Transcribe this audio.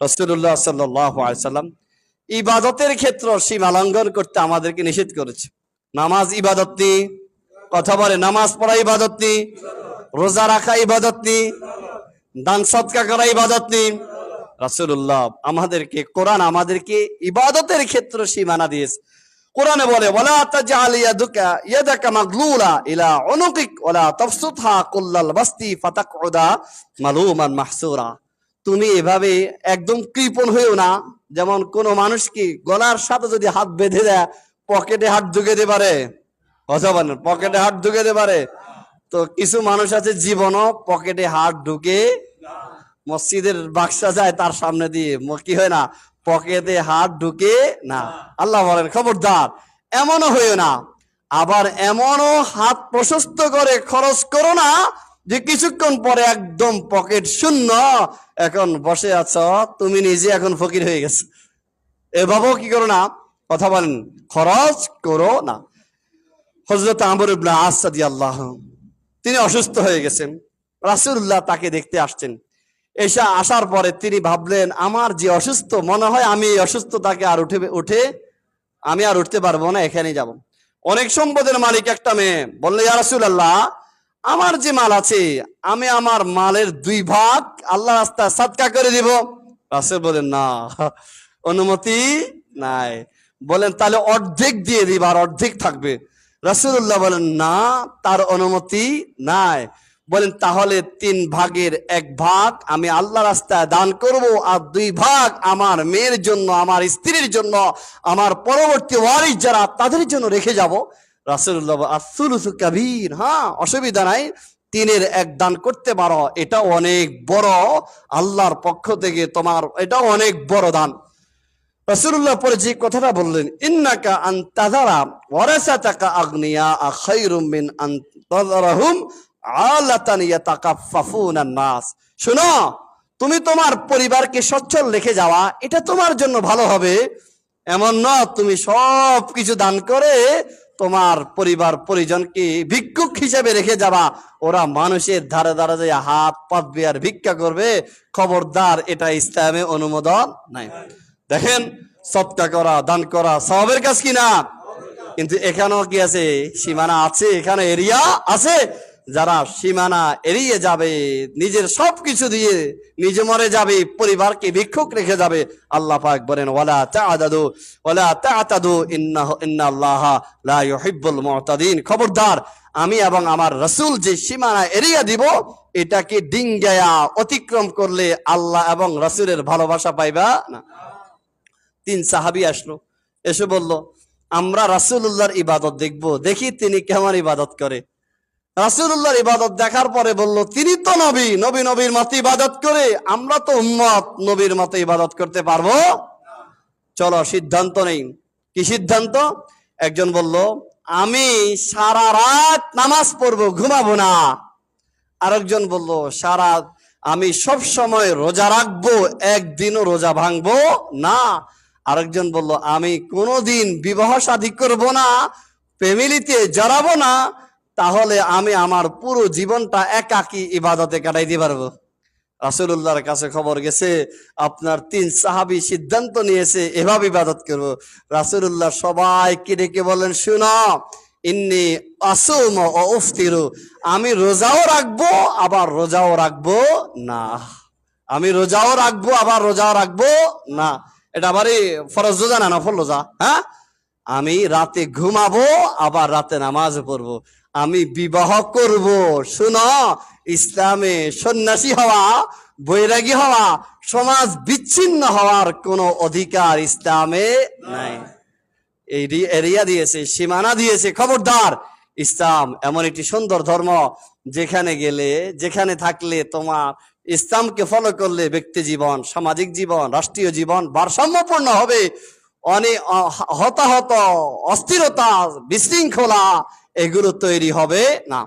রাসূলুল্লাহ সাল্লাল্লাহু আলাইহি সাল্লাম ইবাদতের ক্ষেত্রে সীমা লঙ্ঘন করতে আমাদেরকে নিষেধ করেছে। নামাজ ইবাদত নি, কথা বলে নামাজ পড়া ইবাদত নি, রোজা রাখা ইবাদত নি, দান সদকা করা ইবাদত নি। রাসূলুল্লাহ আমাদেরকে, কোরআন আমাদেরকে ইবাদতের ক্ষেত্রে সীমানা দিয়েছে। কোরআনে বলে ওয়ালা তাজআল ইয়াদাকা মাগলুলা ইলা উনুকিক ওয়ালা তাবসুতহা কুল্লাল বাসতি ফাতাকউদা মালুমান মাহসুরা। তুমি এভাবে একদম কৃপণ হইও না, যেমন কোন মানুষকে গলার সাথে যদি হাত বেঁধে দেয় পকেটে হাত ঢুকে দিতে পারে, কথা বলেন, পকেটে হাত ঢুকে দিতে পারে। তো কিছু মানুষ আছে জীবনও পকেটে হাত ঢুকে, মসজিদের বাক্সা যায় তার সামনে দিয়ে, কি হয় না, পকেটে হাত ঢুকে না। আল্লাহ বলেন খবরদার এমনও হইও না। আবার এমনও হাত প্রশস্ত করে খরচ করো না যে কিছুক্ষণ পরে একদম পকেট শূন্য, এখন বসে আছো তুমি নিজে এখন ফকির হয়ে গেছো। এভাবেও কি করো না, কথা বলেন, খরচ করো না। হযরত আমর ইবনে আস রাদিয়াল্লাহু, তিনি অসুস্থ হয়ে গেছেন। রাসূলুল্লাহ তাকে দেখতে আসছেন। আসার পরে তিনি ভাবলেন আমার যে অসুস্থ, মনে হয় আমি এই অসুস্থতাকে আর আমি আর উঠতে পারবো না, এখানেই যাব। অনেক সম্পদের মালিক একটা মেয়ে বললে ইয়া রাসূলুল্লাহ আমার যে মাল আছে আমি আমার মালের 2 ভাগ আল্লাহ রাস্তায় সাদকা করে দিব। রাসূল বলেন না, অনুমতি নাই। বলেন তাহলে অর্ধেক দিয়ে দিব আর অর্ধেক থাকবে। রাসূলুল্লাহ বলেন না, তার অনুমতি নাই। বলেন তাহলে 3 ভাগের 1 ভাগ আমি আল্লাহ রাস্তায় দান করব, আর 2 ভাগ আমার মেয়ের জন্য, আমার স্ত্রীর জন্য, আমার পরবর্তী ওয়ারিস যারা তাদের জন্য রেখে যাব। রাসূলুল্লাহ আসুলুসু কাবীর, হ্যাঁ অসুবিধা নাই, 3-এর 1 দান করতে পারো, এটা অনেক বড়, আল্লাহর পক্ষ থেকে তোমার এটা অনেক বড় দান। রাসূলুল্লাহ পরে যে কথাটা বললেন, ইন্নাকা আন তাযারা ওয়ারাসাতাকা আগনিয়া খায়রুম মিন আন তাযারাহুম আলাতান ইয়াতাকাফফাফুনা নাস। শোনো, তুমি তোমার পরিবারকে সচ্ছল রেখে যাওয়া এটা তোমার জন্য ভালো হবে। এমন না তুমি সব কিছু দান করে তোমার পরিবার পরিজনকে ভিক্ষুক হিসেবে রেখে যাবা, ওরা মানুষের ধারে ধারে যে হাত পাতবে আর ভিক্ষা করবে। খবরদার, এটা ইসলামে অনুমোদন নাই। দেখেন, সদকা করা, দান করা সওয়াবের কাজ কিনা, কিন্তু এখানেও কি আছে, সীমানা আছে, এখানে এরিয়া আছে। যারা সীমানা এড়িয়ে যাবে, নিজের সবকিছু দিয়ে নিজে মরে যাবে, পরিবারকে ভিক্ষুক রেখে যাবে, আল্লাহ পাক বলেন ওয়ালা তা'তাদু ইন্নাল্লাহা লা ইউহিব্বুল মু'তাদিন। খবরদার, আমি এবং আমার রাসূল যে সীমানা এড়িয়ে দিব, এটাকে ডিঙ্গায়া অতিক্রম করলে আল্লাহ এবং রাসূলের ভালোবাসা পাইবা না। 3 সাহাবী আসলো, এসে বলল আমরা রাসূলুল্লাহর ইবাদত দেখব, দেখি তিনি কেমন ইবাদত করে। রাসূলুল্লাহর ইবাদত দেখার পরে বলল তিনি তো নবী, নবীর মতো ইবাদত করে, আমরা তো উম্মত, নবীর মতো ইবাদত করতে পারবো? চলো সিদ্ধান্ত নেই। কি সিদ্ধান্ত? একজন বলল আমি সারা রাত নামাজ পড়বো, ঘুমাবো না। আরেকজন বলল আমি সব সময় রোজা রাখবো, একদিনও রোজা ভাঙবো না। আরেকজন বলল আমি কোনোদিন বিবাহ শাদী করব না, ফ্যামিলিতে জড়াবো না, তাহলে আমি আমার পুরো জীবনটা একাকী ইবাদতে কাটাইতে পারবো। রাসূলুল্লাহর কাছে খবর গেছে আপনার 3 সাহাবী সিদ্ধান্ত নিয়েছে এভাবে ইবাদত করব। রাসূলুল্লাহ সবাইকে ডেকে বলেন শুনো, ইন্নী আসুমু ওয়া উফতিরু, আমি রোজাও রাখবো আবার রোজাও রাখবো না। আমি রোজাও রাখবো আবার রোজাও রাখবো না। এটা আবারই ফরজ রোজা না নফল রোজা। হ্যাঁ, আমি রাতে ঘুমাবো আবার রাতে নামাজ পড়বো। আমি বিবাহ করব। শুনো, ইসলামে সন্ন্যাসী হওয়া, বৈরাগী হওয়া, সমাজ বিচ্ছিন্ন হওয়ার কোনো অধিকার ইসলামে নাই। এই এরিয়া দিয়েছে, সীমানা দিয়েছে। খবরদার, ইসলাম এমন একটি সুন্দর ধর্ম, যেখানে গেলে, যেখানে থাকলে তোমার ইসলামকে ফলো করলে ব্যক্তি জীবন, সামাজিক জীবন, রাষ্ট্রীয় জীবন ভারসাম্যপূর্ণ হবে। অনেক হতাহত, অস্থিরতা, বিশৃঙ্খলা এগুলো তৈরি হবে না।